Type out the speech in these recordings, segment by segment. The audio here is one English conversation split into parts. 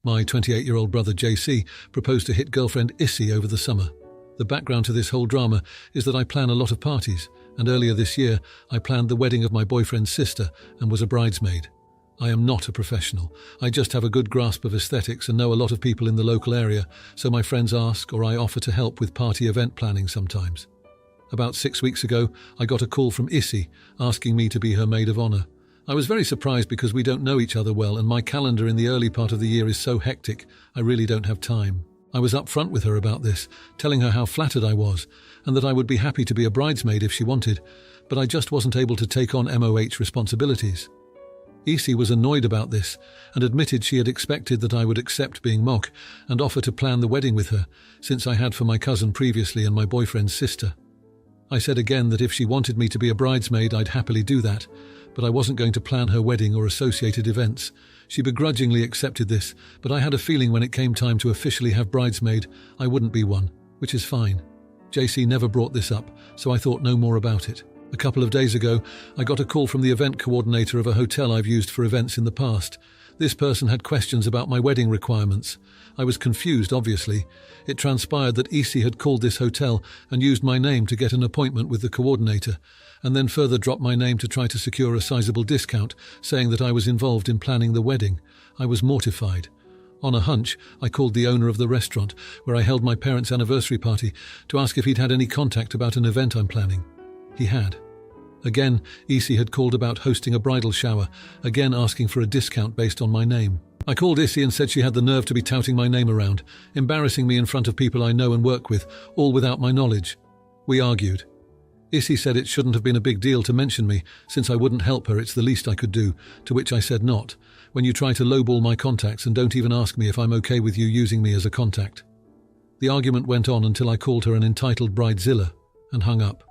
My 28-year-old brother JC proposed to hit girlfriend Issy over the summer. The background to this whole drama is that I plan a lot of parties, and earlier this year I planned the wedding of my boyfriend's sister and was a bridesmaid. I am not a professional. I just have a good grasp of aesthetics and know a lot of people in the local area, so my friends ask or I offer to help with party event planning sometimes. About 6 weeks ago, I got a call from Issy asking me to be her maid of honor. I was very surprised because we don't know each other well and my calendar in the early part of the year is so hectic, I really don't have time. I was upfront with her about this, telling her how flattered I was and that I would be happy to be a bridesmaid if she wanted, but I just wasn't able to take on MOH responsibilities. Issy was annoyed about this and admitted she had expected that I would accept being mock and offer to plan the wedding with her, since I had for my cousin previously and my boyfriend's sister. I said again that if she wanted me to be a bridesmaid, I'd happily do that, but I wasn't going to plan her wedding or associated events. She begrudgingly accepted this, but I had a feeling when it came time to officially have bridesmaid, I wouldn't be one, which is fine. JC never brought this up, so I thought no more about it. A couple of days ago, I got a call from the event coordinator of a hotel I've used for events in the past. This person had questions about my wedding requirements. I was confused, obviously. It transpired that Issy had called this hotel and used my name to get an appointment with the coordinator, and then further dropped my name to try to secure a sizable discount, saying that I was involved in planning the wedding. I was mortified. On a hunch, I called the owner of the restaurant, where I held my parents' anniversary party, to ask if he'd had any contact about an event I'm planning. He had. Again, Issy had called about hosting a bridal shower, again asking for a discount based on my name. I called Issy and said she had the nerve to be touting my name around, embarrassing me in front of people I know and work with, all without my knowledge. We argued. Issy said it shouldn't have been a big deal to mention me, since I wouldn't help her, it's the least I could do, to which I said not, when you try to lowball my contacts and don't even ask me if I'm okay with you using me as a contact. The argument went on until I called her an entitled bridezilla and hung up.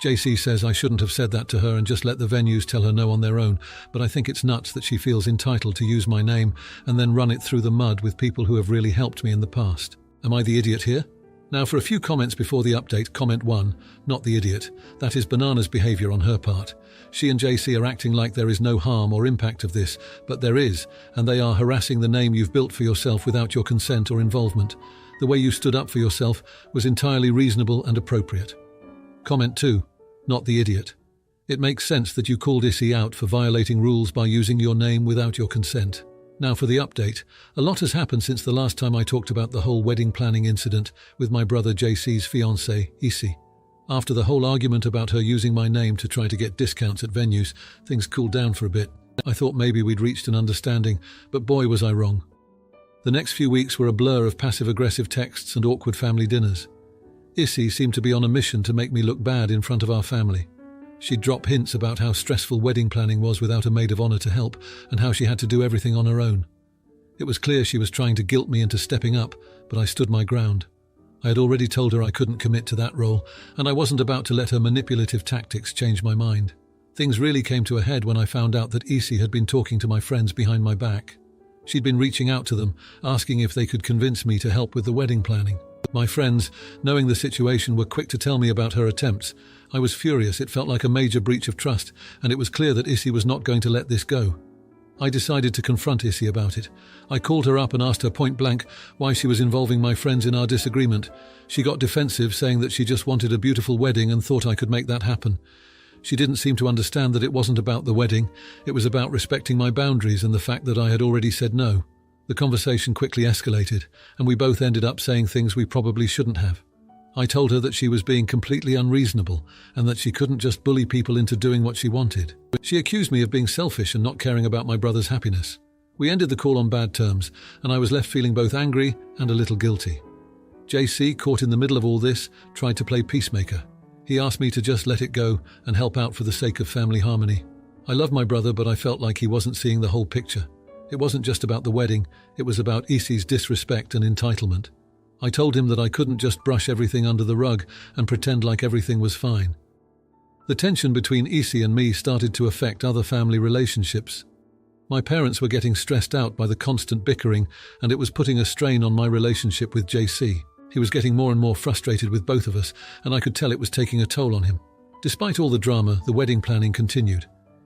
JC says I shouldn't have said that to her and just let the venues tell her no on their own, but I think it's nuts that she feels entitled to use my name and then run it through the mud with people who have really helped me in the past. Am I the idiot here? Now for a few comments before the update. Comment 1, not the idiot. That is bananas behaviour on her part. She and JC are acting like there is no harm or impact of this, but there is, and they are harassing the name you've built for yourself without your consent or involvement. The way you stood up for yourself was entirely reasonable and appropriate. Comment 2, not the idiot. It makes sense that you called Issy out for violating rules by using your name without your consent. Now for the update. A lot has happened since the last time I talked about the whole wedding planning incident with my brother JC's fiancée, Issy. After the whole argument about her using my name to try to get discounts at venues, things cooled down for a bit. I thought maybe we'd reached an understanding, but boy was I wrong. The next few weeks were a blur of passive-aggressive texts and awkward family dinners. Issy seemed to be on a mission to make me look bad in front of our family. She'd drop hints about how stressful wedding planning was without a maid of honor to help, and how she had to do everything on her own. It was clear she was trying to guilt me into stepping up, but I stood my ground. I had already told her I couldn't commit to that role, and I wasn't about to let her manipulative tactics change my mind. Things really came to a head when I found out that Issy had been talking to my friends behind my back. She'd been reaching out to them, asking if they could convince me to help with the wedding planning. My friends, knowing the situation, were quick to tell me about her attempts. I was furious. It felt like a major breach of trust, and it was clear that Issy was not going to let this go. I decided to confront Issy about it. I called her up and asked her point blank why she was involving my friends in our disagreement. She got defensive, saying that she just wanted a beautiful wedding and thought I could make that happen. She didn't seem to understand that it wasn't about the wedding. It was about respecting my boundaries and the fact that I had already said no. The conversation quickly escalated, and we both ended up saying things we probably shouldn't have. I told her that she was being completely unreasonable and that she couldn't just bully people into doing what she wanted. She accused me of being selfish and not caring about my brother's happiness. We ended the call on bad terms, and I was left feeling both angry and a little guilty. JC, caught in the middle of all this, tried to play peacemaker. He asked me to just let it go and help out for the sake of family harmony. I love my brother, but I felt like he wasn't seeing the whole picture. It wasn't just about the wedding, it was about Issy's disrespect and entitlement. I told him that I couldn't just brush everything under the rug and pretend like everything was fine. The tension between Issy and me started to affect other family relationships. My parents were getting stressed out by the constant bickering, and it was putting a strain on my relationship with JC. He was getting more and more frustrated with both of us, and I could tell it was taking a toll on him. Despite all the drama, the wedding planning continued.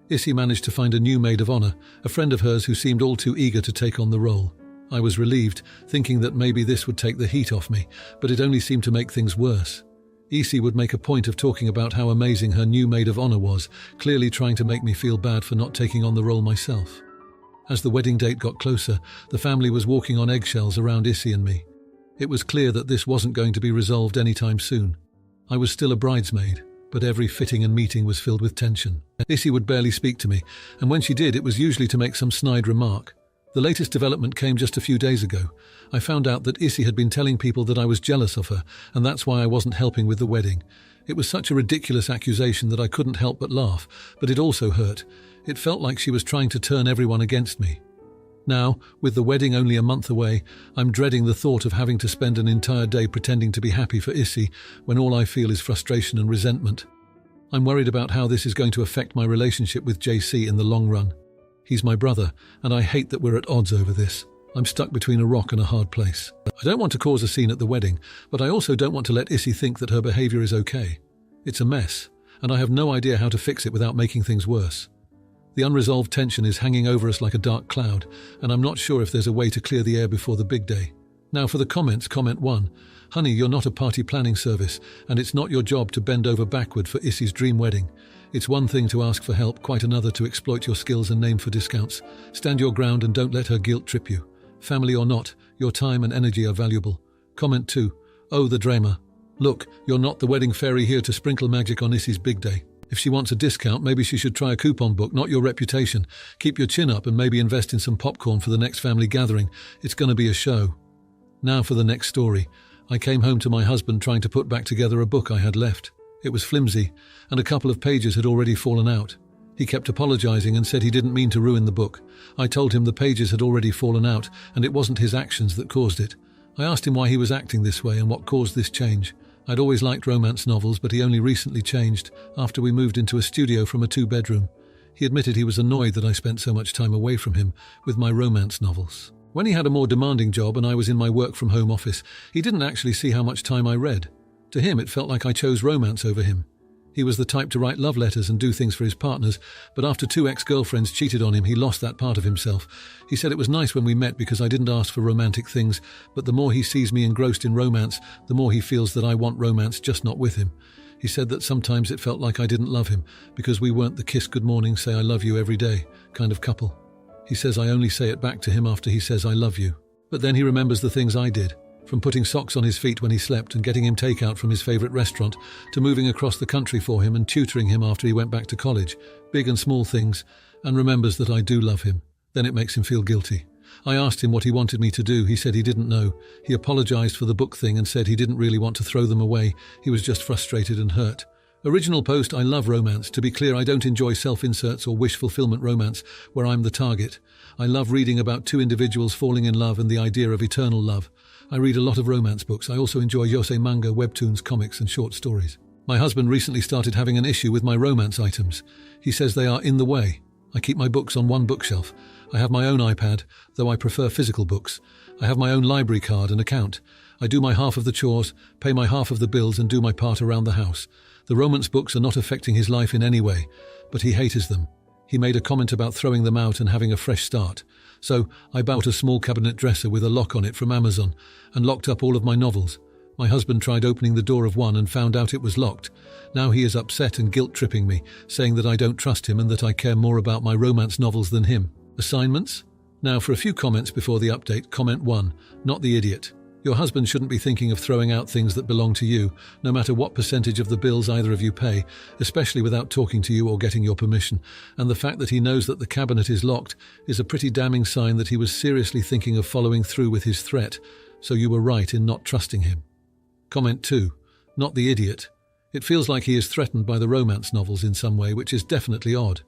Issy managed to find a new maid of honor, a friend of hers who seemed all too eager to take on the role. I was relieved, thinking that maybe this would take the heat off me, but it only seemed to make things worse. Isi would make a point of talking about how amazing her new maid of honor was, clearly trying to make me feel bad for not taking on the role myself. As the wedding date got closer, the family was walking on eggshells around Isi and me. It was clear that this wasn't going to be resolved anytime soon. I was still a bridesmaid, but every fitting and meeting was filled with tension. Isi would barely speak to me, and when she did, it was usually to make some snide remark. The latest development came just a few days ago. I found out that Isi had been telling people that I was jealous of her, and that's why I wasn't helping with the wedding. It was such a ridiculous accusation that I couldn't help but laugh, but it also hurt. It felt like she was trying to turn everyone against me. Now, with the wedding only a month away, I'm dreading the thought of having to spend an entire day pretending to be happy for Isi when all I feel is frustration and resentment. I'm worried about how this is going to affect my relationship with JC in the long run. He's my brother, and I hate that we're at odds over this. I'm stuck between a rock and a hard place. I don't want to cause a scene at the wedding, but I also don't want to let Isi think that her behavior is okay. It's a mess, and I have no idea how to fix it without making things worse. The unresolved tension is hanging over us like a dark cloud, and I'm not sure if there's a way to clear the air before the big day. Now for the comments, comment 1. Honey, you're not a party planning service, and it's not your job to bend over backward for Isi's dream wedding. It's one thing to ask for help, quite another to exploit your skills and name for discounts. Stand your ground and don't let her guilt trip you. Family or not, your time and energy are valuable. Comment 2. Oh, the drama. Look, you're not the wedding fairy here to sprinkle magic on Isi's big day. If she wants a discount, maybe she should try a coupon book, not your reputation. Keep your chin up and maybe invest in some popcorn for the next family gathering. It's going to be a show. Now for the next story. I came home to my husband trying to put back together a book I had left. It was flimsy, and a couple of pages had already fallen out. He kept apologizing and said he didn't mean to ruin the book. I told him the pages had already fallen out, and it wasn't his actions that caused it. I asked him why he was acting this way and what caused this change. I'd always liked romance novels, but he only recently changed, after we moved into a studio from a 2-bedroom. He admitted he was annoyed that I spent so much time away from him with my romance novels. When he had a more demanding job and I was in my work-from-home office, he didn't actually see how much time I read. To him, it felt like I chose romance over him. He was the type to write love letters and do things for his partners, but after 2 ex-girlfriends cheated on him, he lost that part of himself. He said it was nice when we met because I didn't ask for romantic things, but the more he sees me engrossed in romance, the more he feels that I want romance, just not with him. He said that sometimes it felt like I didn't love him because we weren't the kiss good morning, say I love you every day kind of couple. He says I only say it back to him after he says I love you. But then he remembers the things I did. From putting socks on his feet when he slept and getting him takeout from his favourite restaurant, to moving across the country for him and tutoring him after he went back to college. Big and small things, and remembers that I do love him. Then it makes him feel guilty. I asked him what he wanted me to do. He said he didn't know. He apologised for the book thing and said he didn't really want to throw them away. He was just frustrated and hurt. Original post, I love romance. To be clear, I don't enjoy self-inserts or wish fulfillment romance where I'm the target. I love reading about 2 individuals falling in love and the idea of eternal love. I read a lot of romance books. I also enjoy yosei manga, webtoons, comics and short stories. My husband recently started having an issue with my romance items. He says they are in the way. I keep my books on one bookshelf. I have my own iPad, though I prefer physical books. I have my own library card and account. I do my half of the chores, pay my half of the bills and do my part around the house. The romance books are not affecting his life in any way, but he hates them. He made a comment about throwing them out and having a fresh start. So I bought a small cabinet dresser with a lock on it from Amazon and locked up all of my novels. My husband tried opening the door of one and found out it was locked. Now he is upset and guilt-tripping me, saying that I don't trust him and that I care more about my romance novels than him. Assignments? Now for a few comments before the update. Comment 1. Not the idiot. Your husband shouldn't be thinking of throwing out things that belong to you, no matter what percentage of the bills either of you pay, especially without talking to you or getting your permission. And the fact that he knows that the cabinet is locked is a pretty damning sign that he was seriously thinking of following through with his threat, so you were right in not trusting him. Comment 2. Not the idiot. It feels like he is threatened by the romance novels in some way, which is definitely odd.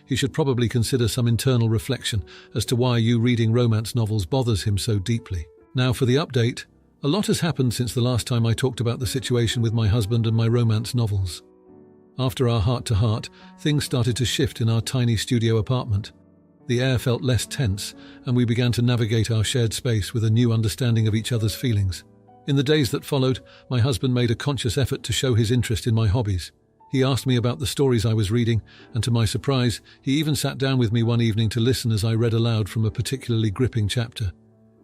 He should probably consider some internal reflection as to why you reading romance novels bothers him so deeply. Now for the update. A lot has happened since the last time I talked about the situation with my husband and my romance novels. After our heart-to-heart, things started to shift in our tiny studio apartment. The air felt less tense, and we began to navigate our shared space with a new understanding of each other's feelings. In the days that followed, my husband made a conscious effort to show his interest in my hobbies. He asked me about the stories I was reading, and to my surprise, he even sat down with me one evening to listen as I read aloud from a particularly gripping chapter.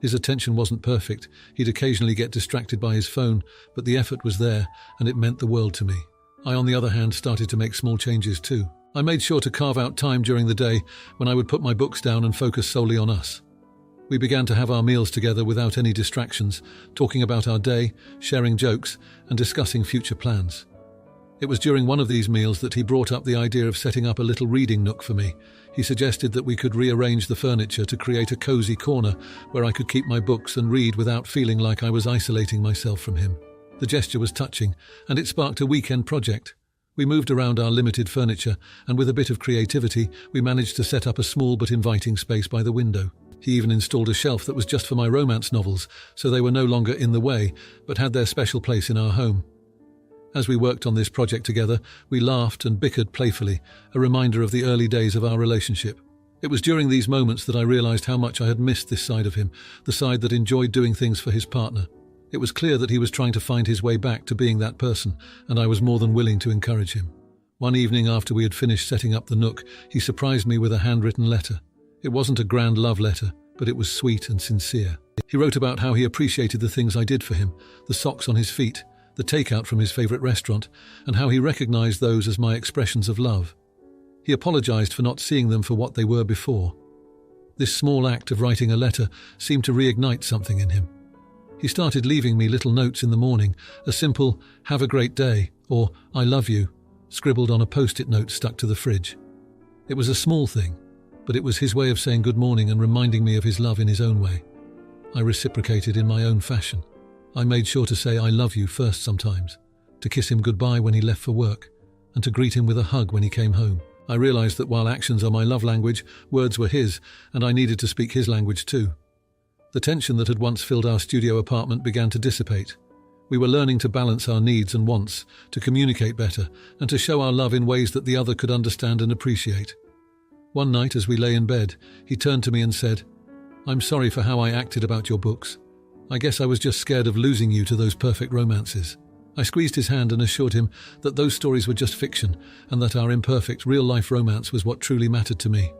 His attention wasn't perfect. He'd occasionally get distracted by his phone, but the effort was there, and it meant the world to me. I, on the other hand, started to make small changes too. I made sure to carve out time during the day when I would put my books down and focus solely on us. We began to have our meals together without any distractions, talking about our day, sharing jokes, and discussing future plans. It was during one of these meals that he brought up the idea of setting up a little reading nook for me. He suggested that we could rearrange the furniture to create a cozy corner where I could keep my books and read without feeling like I was isolating myself from him. The gesture was touching, and it sparked a weekend project. We moved around our limited furniture, and with a bit of creativity, we managed to set up a small but inviting space by the window. He even installed a shelf that was just for my romance novels, so they were no longer in the way, but had their special place in our home. As we worked on this project together, we laughed and bickered playfully, a reminder of the early days of our relationship. It was during these moments that I realized how much I had missed this side of him, the side that enjoyed doing things for his partner. It was clear that he was trying to find his way back to being that person, and I was more than willing to encourage him. One evening after we had finished setting up the nook, he surprised me with a handwritten letter. It wasn't a grand love letter, but it was sweet and sincere. He wrote about how he appreciated the things I did for him, the socks on his feet, the takeout from his favorite restaurant, and how he recognized those as my expressions of love. He apologized for not seeing them for what they were before. This small act of writing a letter seemed to reignite something in him. He started leaving me little notes in the morning, a simple, "Have a great day," or "I love you," scribbled on a post-it note stuck to the fridge. It was a small thing, but it was his way of saying good morning and reminding me of his love in his own way. I reciprocated in my own fashion. I made sure to say "I love you" first sometimes, to kiss him goodbye when he left for work, and to greet him with a hug when he came home. I realized that while actions are my love language, words were his, and I needed to speak his language too. The tension that had once filled our studio apartment began to dissipate. We were learning to balance our needs and wants, to communicate better, and to show our love in ways that the other could understand and appreciate. One night, as we lay in bed, he turned to me and said, "I'm sorry for how I acted about your books. I guess I was just scared of losing you to those perfect romances." I squeezed his hand and assured him that those stories were just fiction and that our imperfect, real-life romance was what truly mattered to me.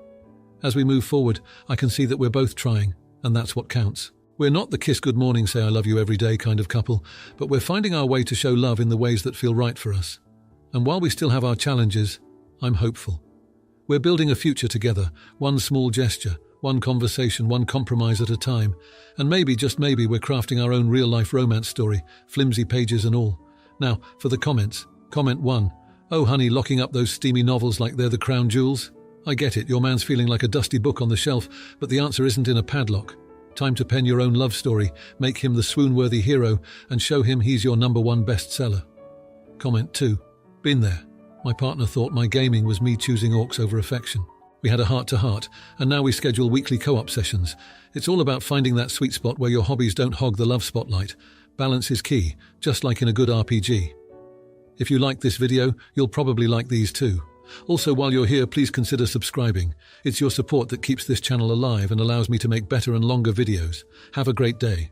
As we move forward, I can see that we're both trying, and that's what counts. We're not the kiss good morning, say I love you every day kind of couple, but we're finding our way to show love in the ways that feel right for us. And while we still have our challenges, I'm hopeful. We're building a future together, one small gesture, one conversation, one compromise at a time. And maybe, just maybe, we're crafting our own real-life romance story, flimsy pages and all. Now, for the comments. Comment 1. "Oh honey, locking up those steamy novels like they're the crown jewels? I get it, your man's feeling like a dusty book on the shelf, but the answer isn't in a padlock. Time to pen your own love story, make him the swoon-worthy hero, and show him he's your #1 bestseller." Comment 2. "Been there. My partner thought my gaming was me choosing orcs over affection. We had a heart-to-heart, and now we schedule weekly co-op sessions. It's all about finding that sweet spot where your hobbies don't hog the love spotlight. Balance is key, just like in a good RPG. If you like this video, you'll probably like these too. Also, while you're here, please consider subscribing. It's your support that keeps this channel alive and allows me to make better and longer videos. Have a great day.